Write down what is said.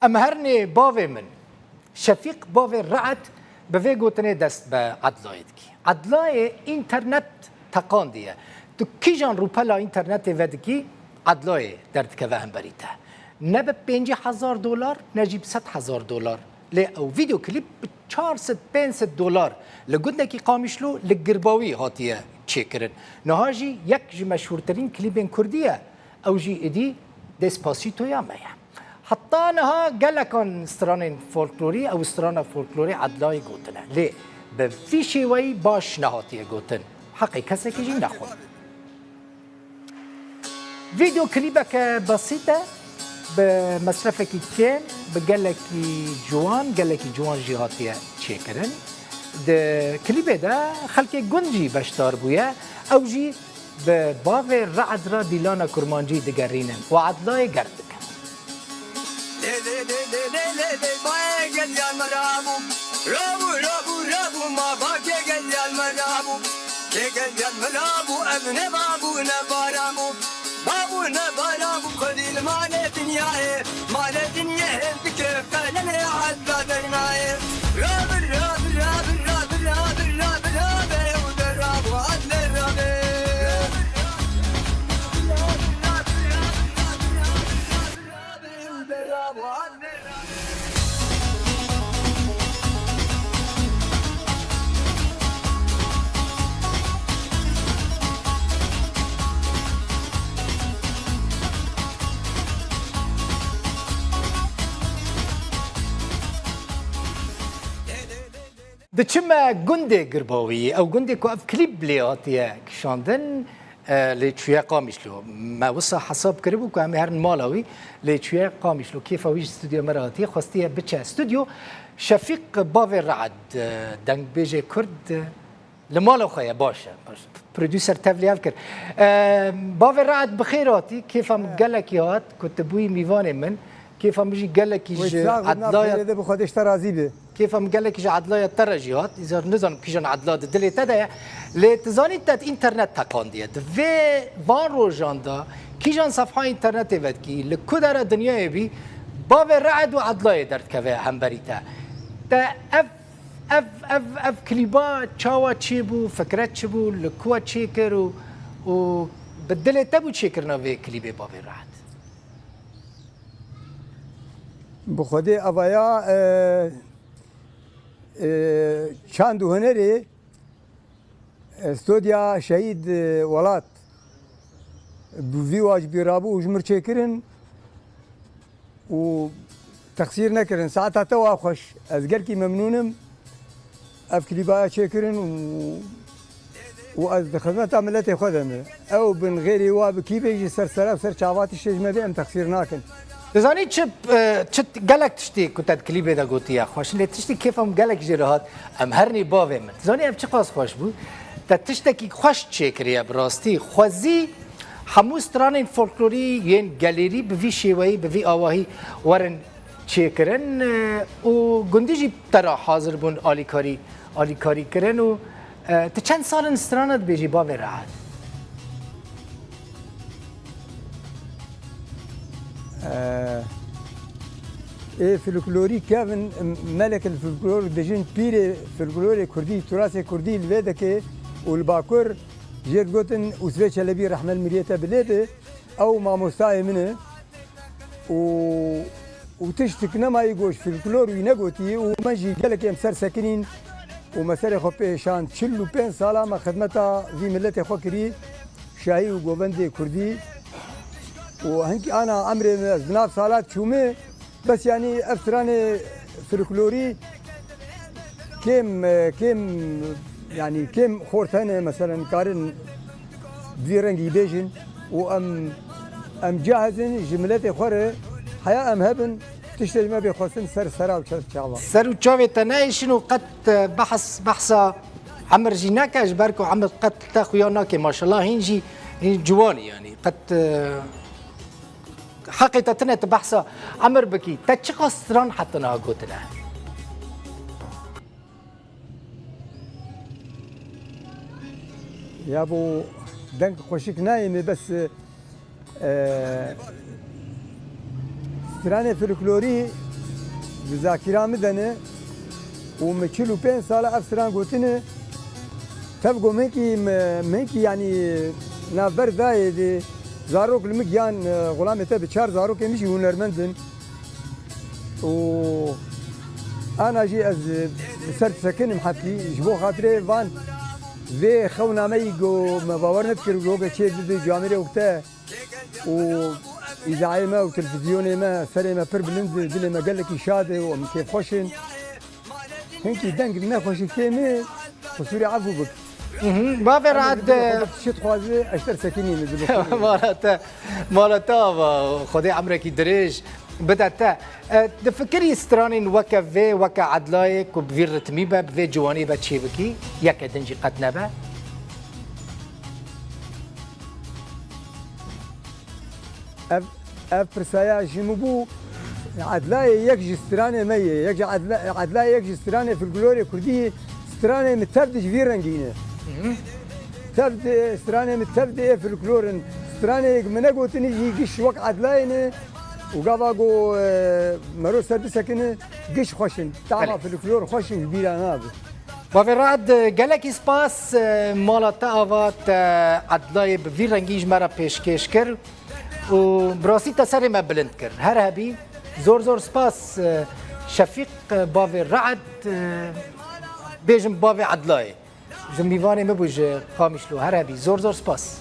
ام هرني باوی من شفیق باوی رعد به وی گوتنه دست به عدلایت کی عدلای اینترنت تقاندیه تو کی جان روپلا اینترنت ودکی عدلای درد که هم بریته نه به $50,000 نجیب $100,000 لی او ویدیو کلیپ $400-500 لگوتنه کی قامشلو لگرباوی هاتیه چه کرن نهاجی یک جی مشهورترین کلیپ کردیه او جی ادی دسپاسیتو یا میا حتی نها گلکان استران فولکلوری او استران فولکلوری عدلای گوتنه لی به فی شیوی باش نهاتیه گوتن حقی کسی که جی نخون فيديو كليبك بسيطة بمصرفك كان بقالكي جوان جهاتية تشيكرن ده كليبه ده خلقي جنجي بشتار بويا او جي بباغي رعد را ديلانا كرمانجي دقرينن وعدلاي قردك بابونا بابو خليل مال الدنيا مال الدنيا بكيف لنا عدلا درناي راب راب راب راب راب راب راب ودراب وعدل الراب راب وعدل دچما گنده گرباوی او گنده کو اف کلیب لیاتیه کشاندن لچویا قامشلو ما وصا حساب کربو که همه هرن مالاوی لچویا قامشلو کیف اویش استودیو مراتی خواستیه بچه استودیو شفیق باوی رعد دنگ بیجه کرد لمالو خواهی باشه پرودوسر تفلیال کرد باوی رعد بخیراتی کیف هم گلکی هات کتبوی میوان من كيف مجي قال لك عدلايا بخدش ترازي به كيف قال لك عدلايا الترجيات اذا نظام كيجان عدلات دلي تدا لتزاني تات انترنت تقانديه في فان روجاندا كيجان صفحه انترنت ودكي لكدر الدنيا بي باب رعد وعدلايا درت كفا همبريتا تا اف كليبا تشاوا تشيبو فكرت تشيبو لكوا تشيكر و بدل تبو تشيكرنا في كليبي باب رعد بخودی اویا چند هنری استودیا شهید ولات بوی واج بیرابو وجمر چکرن و تقصیر نکردن ساعت تا خوش از گل کی ممنونم اف کلیبا چکرن و از خدمت عملت خودم او بن غیری و بکی بیجی سر چاواتی شجمه ام تقصیر نکن دزانی چه گلک تشتی کتاد کلیبه دا گوتیا خوش لی تشتی کیفم گلک جرهات ام هرنی باوی من دزانی ام چه قاس خوش بود تا تشتکی خوش چکریه براستی خوزی هموز تران فولکلوری ین گالری بوی شیوایی بوی آواهی ورن چکرن و گندیجی ترا حاضر بون آلیکاری کرن و تا چند سال استرانت بیجی باوی راحت فولکلوری کافن ملك الفولکلور دجن بير فولکلور كردي تراث كردي الفيدك والباكور جيت قوتن وسويتش لبي رحمه المريته بليده او ما مستاي منه وتشتكنا ما يقوش فولكلور وينقوتي ومجي قالك يمسر ساكنين ومسار خو بيشان تشلو بين سالا ما خدمتها في ملتي خو كري شاهي وقوبندي كردي وهنكي انا عمري بناف صالات شومي بس يعني افتراني فولكلوري كم يعني كم خورتانه مثلا قارن بيرنجي بيجن وام جاهزين جملتي خوره حياه هبن تشتري ما بيخوسن سرا وشرب سر وشاوي تنايشن وقد بحثا عمر جيناك اجبركو عمر قد تاخوياناك ما شاء الله هنجي جواني يعني قد حقيقة بحثا عمر بكي تشقى ستران حتى ناقوتنا يا ابو دنك خوشك نايمه بس ستراني فولكلوري بذاکرا مدنه و من 45 ساله افسران گوتنه تبقو منکی یعنی نافبر دایه زاروک المگیان غلام تبي 4 زاروک میشی هنرمندن و انا جي از سرت سكن محطي جبو خاطري فان في خونا ميجو ما باورنت كرجوجا شيء دي جامري وقتها و اذاعه ما وتلفزيون ما سري ما بربلند دي ما قال لك شاده وكيف خوشن هنكي دنگ ما خوش كيمي وسوري عفو بك بافي رعد شت خوازي اشتر سكنين مالتا خدي عمرك دريج بدأت تفكري سترانين وكا في وكا عدلايك وبفي رتميبا بفي جواني بتشيبكي ياك دنجي قد نبا اف برسايا جنوبو عدلاي يكجي ستراني مية يكجي عدلاي يكجي ستراني في الجلوري كردي ستراني متبدج في رنجينه تبدي ستراني متبدي في الكلورن ستراني منقو تني يجيش وقت عدلاينه وقاباقو مرو سرد سكنه قش خوشن تعرف في الكلور خوشن بيلا نابه بافي رعد قالك اسباس مالتا افات عدلاي بفي رنجيج مرا بيشكش كر وبراسي تسري ما بلند كر هرهبي زور سباس شفيق بافي رعد بيجم بافي عدلاي جميفاني مبوج قامشلو هرهبي زور سباس